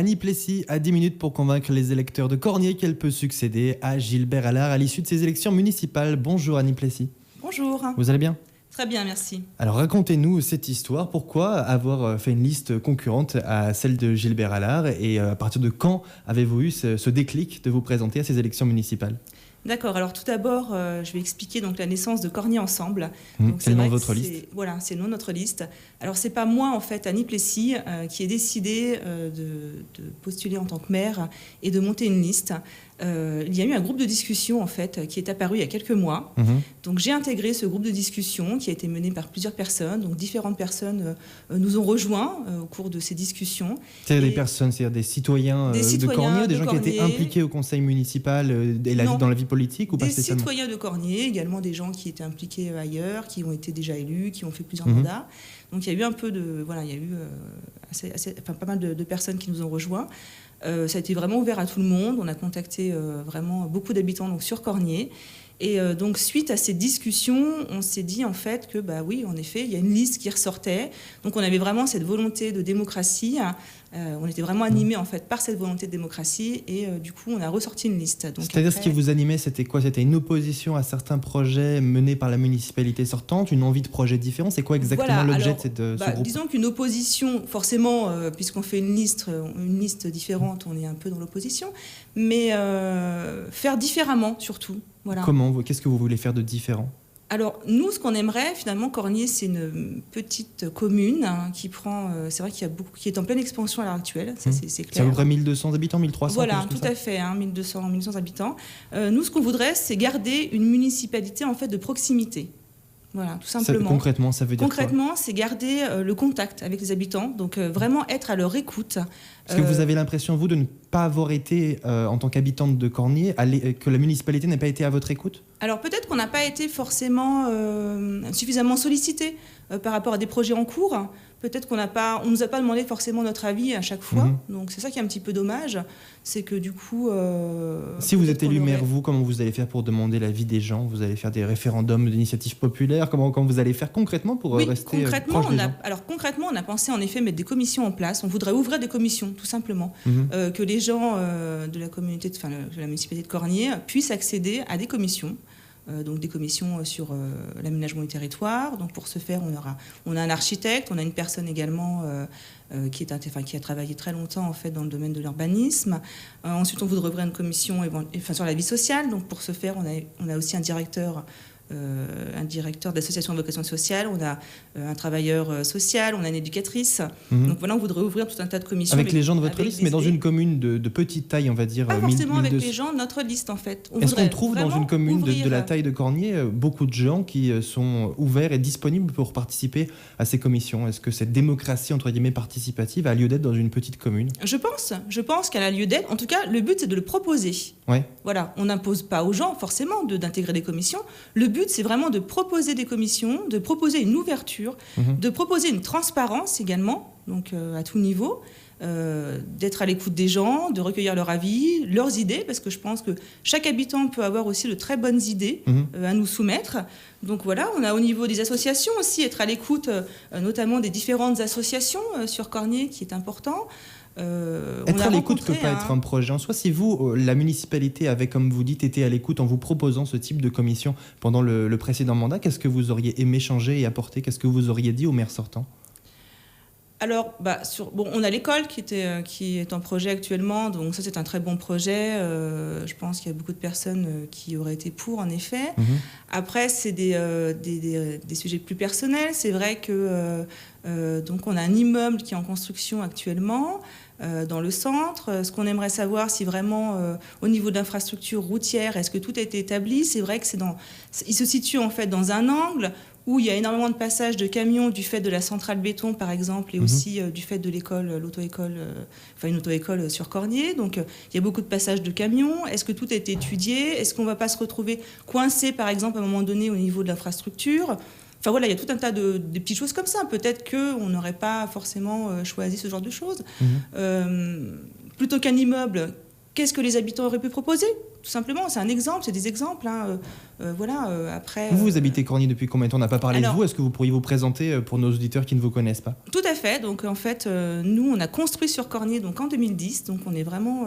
Annie Plessis a 10 minutes pour convaincre les électeurs de Cornier qu'elle peut succéder à Gilbert Allard à l'issue de ces élections municipales. Bonjour Annie Plessis. Bonjour. Vous allez bien ? Très bien, merci. Alors racontez-nous cette histoire. Pourquoi avoir fait une liste concurrente à celle de Gilbert Allard et à partir de quand avez-vous eu ce déclic de vous présenter à ces élections municipales ? D'accord, alors tout d'abord, je vais expliquer donc la naissance de Cornier Ensemble. C'est le nom de votre liste ? Voilà, c'est le nom de notre liste. Alors c'est pas moi en fait, Annie Plessis, qui ai décidé de postuler en tant que maire et de monter une liste. Il y a eu un groupe de discussion en fait qui est apparu il y a quelques mois. Donc j'ai intégré ce groupe de discussion qui a été mené par plusieurs personnes. Donc différentes personnes nous ont rejoints au cours de ces discussions. C'est-à-dire des personnes, c'est-à-dire des citoyens de Cornier, des gens qui étaient impliqués au conseil municipal et dans la vie politique ou pas spécialement ? Des citoyens de Cornier, également des gens qui étaient impliqués ailleurs, qui ont été déjà élus, qui ont fait plusieurs mandats. Donc il y a eu un peu de... Voilà, il y a eu pas mal de personnes qui nous ont rejoints. Ça a été vraiment ouvert à tout le monde. On a contacté vraiment beaucoup d'habitants donc, sur Cornier. Et donc, suite à ces discussions, on s'est dit en fait que, bah oui, en effet, il y a une liste qui ressortait. Donc, on avait vraiment cette volonté de démocratie. On était vraiment animés en fait par cette volonté de démocratie. Et du coup, on a ressorti une liste. Donc, c'est-à-dire, ce qui vous animait, c'était quoi ? C'était une opposition à certains projets menés par la municipalité sortante, une envie de projets différents ? C'est quoi exactement l'objet de ce groupe ? Disons qu'une opposition, forcément, puisqu'on fait une liste différente, on est un peu dans l'opposition. Mais faire différemment, surtout. Voilà. Comment ? Qu'est-ce que vous voulez faire de différent ? Alors, nous, ce qu'on aimerait, finalement, Cornier, c'est une petite commune qui prend... c'est vrai qu'il y a beaucoup... qui est en pleine expansion à l'heure actuelle, ça c'est clair. C'est à peu près 1200 habitants, 1300 ? Voilà, tout à fait, 1200 habitants. Nous, ce qu'on voudrait, c'est garder une municipalité, en fait, de proximité. Voilà, tout simplement. Concrètement, ça veut dire Concrètement, c'est garder le contact avec les habitants, donc vraiment être à leur écoute. Est-ce que vous avez l'impression, vous, de ne pas avoir été, en tant qu'habitante de Cornier, que la municipalité n'a pas été à votre écoute ? Alors peut-être qu'on n'a pas été forcément suffisamment sollicité par rapport à des projets en cours. Peut-être qu'on ne nous a pas demandé forcément notre avis à chaque fois. Donc c'est ça qui est un petit peu dommage. C'est que du coup... si vous êtes élu maire, vous, comment vous allez faire pour demander l'avis des gens ? Vous allez faire des référendums d'initiative populaire ? Comment vous allez faire concrètement pour rester proche des gens ? Alors concrètement, on a pensé en effet mettre des commissions en place. On voudrait ouvrir des commissions, tout simplement. Que les gens de la communauté, de la municipalité de Cornier puissent accéder à des commissions. Donc des commissions sur l'aménagement du territoire. Donc pour ce faire, on a un architecte, on a une personne également qui a travaillé très longtemps en fait dans le domaine de l'urbanisme. Ensuite, on voudrait ouvrir une commission sur la vie sociale. Donc pour ce faire, on a aussi un directeur d'association de vocation sociale, on a un travailleur social, on a une éducatrice. Donc voilà, on voudrait ouvrir tout un tas de commissions. Avec les gens de votre liste, mais dans une commune de petite taille, on va dire. Pas forcément avec les gens de notre liste, en fait. Est-ce qu'on trouve dans une commune de la taille de Cornier beaucoup de gens qui sont ouverts et disponibles pour participer à ces commissions ? Est-ce que cette démocratie, entre guillemets, participative a lieu d'être dans une petite commune ? Je pense qu'elle a lieu d'être. En tout cas, le but, c'est de le proposer. Ouais. Voilà, on n'impose pas aux gens, forcément, d'intégrer des commissions. Le but, c'est vraiment de proposer des commissions, de proposer une ouverture, de proposer une transparence également, donc à tout niveau, d'être à l'écoute des gens, de recueillir leur avis, leurs idées, parce que je pense que chaque habitant peut avoir aussi de très bonnes idées à nous soumettre. Donc voilà, on a au niveau des associations aussi, être à l'écoute notamment des différentes associations sur Cornier, qui est important. Être à l'écoute ne peut pas être un projet en soi. Si vous, la municipalité avait, comme vous dites, été à l'écoute en vous proposant ce type de commission pendant le précédent mandat, qu'est-ce que vous auriez aimé changer et apporter ? Qu'est-ce que vous auriez dit au maire sortant ? Alors, on a l'école qui est en projet actuellement, donc ça c'est un très bon projet. Je pense qu'il y a beaucoup de personnes qui auraient été pour, en effet. Après, c'est des sujets plus personnels. C'est vrai que donc on a un immeuble qui est en construction actuellement dans le centre. Ce qu'on aimerait savoir, si vraiment au niveau de l'infrastructure routière, est-ce que tout a été établi ? C'est vrai que il se situe en fait dans un angle où il y a énormément de passages de camions du fait de la centrale béton, par exemple, et aussi du fait de l'école, une auto-école sur Cornier. Donc, il y a beaucoup de passages de camions. Est-ce que tout a été étudié ? Est-ce qu'on ne va pas se retrouver coincé, par exemple, à un moment donné, au niveau de l'infrastructure ? Enfin voilà, il y a tout un tas de petites choses comme ça. Peut-être qu'on n'aurait pas forcément choisi ce genre de choses. Plutôt qu'un immeuble, qu'est-ce que les habitants auraient pu proposer ? tout simplement. C'est un exemple, c'est des exemples. Après, vous habitez Cornier depuis combien de temps ? On n'a pas parlé de vous. Est-ce que vous pourriez vous présenter pour nos auditeurs qui ne vous connaissent pas ? Tout à fait. Donc en fait, nous, on a construit sur Cornier donc, en 2010. Donc on est vraiment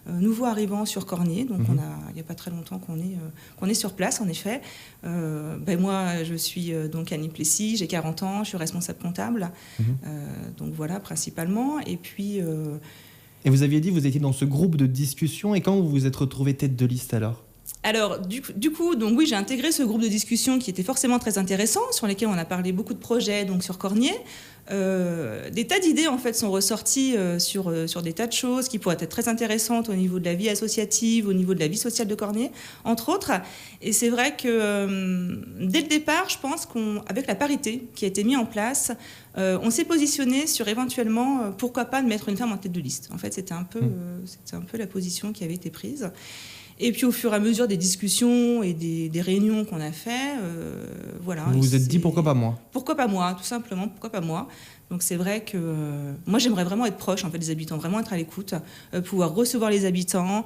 nouveau arrivant sur Cornier. Donc il n'y a pas très longtemps qu'on est sur place, en effet. Moi, je suis donc Annie Plessis, j'ai 40 ans, je suis responsable comptable. Donc voilà, principalement. Et puis... Et vous aviez dit que vous étiez dans ce groupe de discussion. Et quand vous vous êtes retrouvé tête de liste alors ? Alors, du coup, donc oui, j'ai intégré ce groupe de discussion qui était forcément très intéressant, sur lesquels on a parlé beaucoup de projets donc sur Cornier. Des tas d'idées en fait sont ressorties sur des tas de choses qui pourraient être très intéressantes au niveau de la vie associative, au niveau de la vie sociale de Cornier, entre autres. Et c'est vrai que dès le départ, je pense qu'avec la parité qui a été mise en place, on s'est positionné sur éventuellement pourquoi pas de mettre une femme en tête de liste. En fait, c'était un peu la position qui avait été prise. Et puis au fur et à mesure des discussions et des réunions qu'on a fait, voilà. Vous vous êtes dit pourquoi pas moi ? Pourquoi pas moi, tout simplement, pourquoi pas moi ? Donc c'est vrai que moi j'aimerais vraiment être proche en fait, des habitants, vraiment être à l'écoute, pouvoir recevoir les habitants,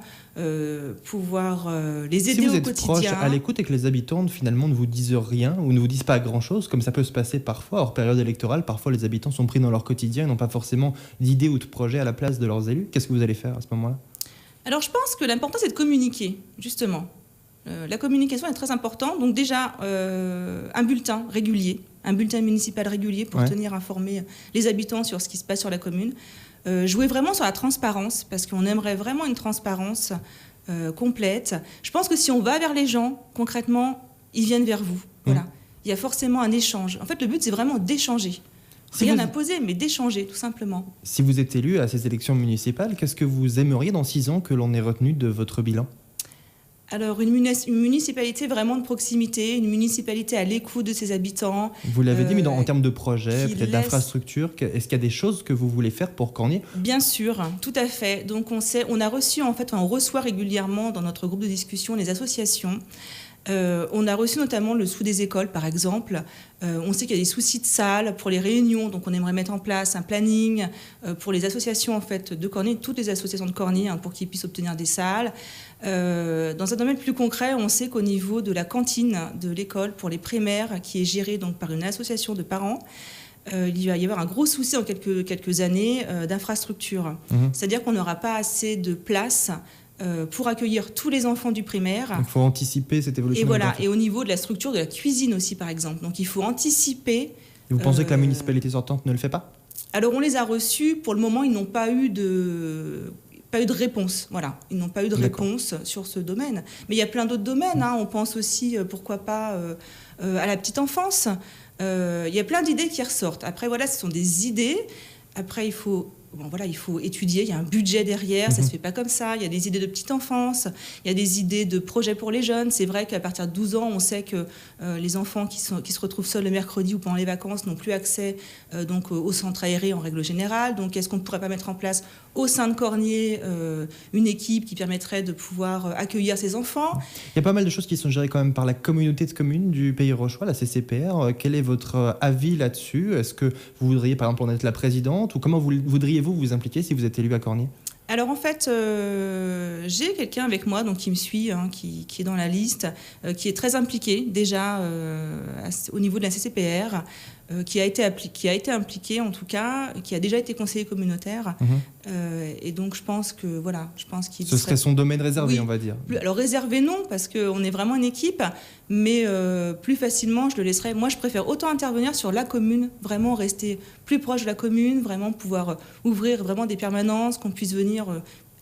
pouvoir les aider au quotidien. Si vous êtes proche, à l'écoute et que les habitants finalement ne vous disent rien ou ne vous disent pas grand-chose, comme ça peut se passer parfois, hors période électorale, parfois les habitants sont pris dans leur quotidien et n'ont pas forcément d'idées ou de projets à la place de leurs élus, qu'est-ce que vous allez faire à ce moment-là ? Alors je pense que l'important c'est de communiquer, justement. La communication est très importante. Donc déjà, un bulletin régulier, un bulletin municipal régulier pour tenir informés les habitants sur ce qui se passe sur la commune. Jouer vraiment sur la transparence, parce qu'on aimerait vraiment une transparence complète. Je pense que si on va vers les gens, concrètement, ils viennent vers vous. Voilà. Il y a forcément un échange. En fait, le but c'est vraiment d'échanger. Rien d'imposé, mais d'échanger, tout simplement. Si vous êtes élu à ces élections municipales, qu'est-ce que vous aimeriez dans 6 ans que l'on ait retenu de votre bilan ? Alors, une municipalité vraiment de proximité, une municipalité à l'écoute de ses habitants. Vous l'avez dit, mais en termes de projets, peut-être d'infrastructures, est-ce qu'il y a des choses que vous voulez faire pour Cornier ? Bien sûr, tout à fait. Donc, on reçoit régulièrement dans notre groupe de discussion les associations. On a reçu notamment le sous des écoles, par exemple. On sait qu'il y a des soucis de salles pour les réunions, donc on aimerait mettre en place un planning pour les associations en fait, de Cornier, toutes les associations de Cornier, pour qu'ils puissent obtenir des salles. Dans un domaine plus concret, on sait qu'au niveau de la cantine de l'école pour les primaires, qui est gérée donc, par une association de parents, il va y avoir un gros souci en quelques années d'infrastructure. C'est-à-dire qu'on n'aura pas assez de place pour accueillir tous les enfants du primaire. Donc il faut anticiper cette évolution. Et voilà, et au niveau de la structure de la cuisine aussi, par exemple. Donc il faut anticiper. Et vous pensez que la municipalité sortante ne le fait pas ? Alors on les a reçus. Pour le moment, ils n'ont pas eu de réponse. Voilà, ils n'ont pas eu de réponse sur ce domaine. Mais il y a plein d'autres domaines. On pense aussi, pourquoi pas, à la petite enfance. Il y a plein d'idées qui ressortent. Après, voilà, ce sont des idées. Après, il faut étudier, il y a un budget derrière, ça ne se fait pas comme ça. Il y a des idées de petite enfance, il y a des idées de projets pour les jeunes. C'est vrai qu'à partir de 12 ans, on sait que les enfants qui se retrouvent seuls le mercredi ou pendant les vacances n'ont plus accès au centre aéré en règle générale. Donc, est-ce qu'on ne pourrait pas mettre en place au sein de Cornier une équipe qui permettrait de pouvoir accueillir ces enfants ? Il y a pas mal de choses qui sont gérées quand même par la communauté de communes du Pays Rochois, la CCPR. Quel est votre avis là-dessus ? Est-ce que vous voudriez par exemple en être la présidente ou comment voudriez-vous vous impliquer si vous êtes élu à Cornier ? Alors en fait, j'ai quelqu'un avec moi donc, qui me suit, qui est dans la liste, qui est très impliqué déjà au niveau de la CCPR, qui a été impliqué en tout cas, qui a déjà été conseiller communautaire. Et donc je pense qu'il serait son domaine réservé, on va dire. Alors réservé non, parce qu'on est vraiment une équipe, mais plus facilement je le laisserai. Moi je préfère autant intervenir sur la commune, vraiment rester plus proche de la commune, vraiment pouvoir ouvrir vraiment des permanences, qu'on puisse venir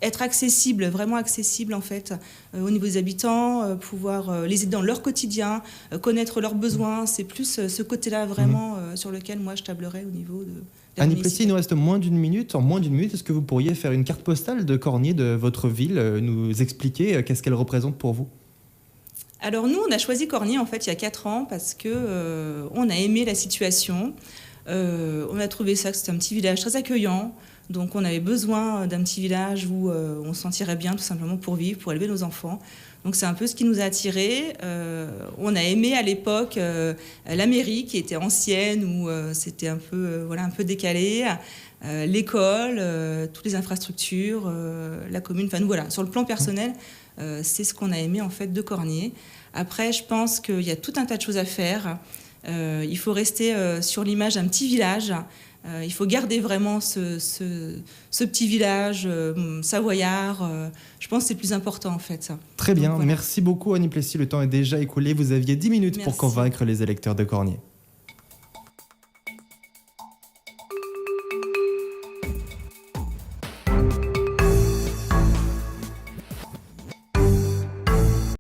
être accessible, vraiment accessible en fait, au niveau des habitants, pouvoir les aider dans leur quotidien, connaître leurs besoins. C'est plus ce côté-là vraiment sur lequel moi je tablerais au niveau de la Annie Plessis, il nous reste moins d'une minute. En moins d'une minute, est-ce que vous pourriez faire une carte postale de Cornier, de votre ville, nous expliquer qu'est-ce qu'elle représente pour vous ? Alors nous, on a choisi Cornier en fait il y a 4 ans parce que on a aimé la situation. On a trouvé ça que c'était un petit village très accueillant. Donc on avait besoin d'un petit village où on se sentirait bien tout simplement pour vivre, pour élever nos enfants. Donc c'est un peu ce qui nous a attirés. On a aimé à l'époque la mairie qui était ancienne, où c'était un peu décalé, l'école, toutes les infrastructures, la commune. Enfin nous voilà, sur le plan personnel, c'est ce qu'on a aimé en fait de Cornier. Après, je pense qu'il y a tout un tas de choses à faire. Il faut rester sur l'image d'un petit village. Il faut garder vraiment ce petit village savoyard. Je pense que c'est le plus important en fait. Ça. Très bien, donc, voilà. Merci beaucoup Annie Plessis. Le temps est déjà écoulé. Vous aviez 10 minutes pour convaincre les électeurs de Cornier.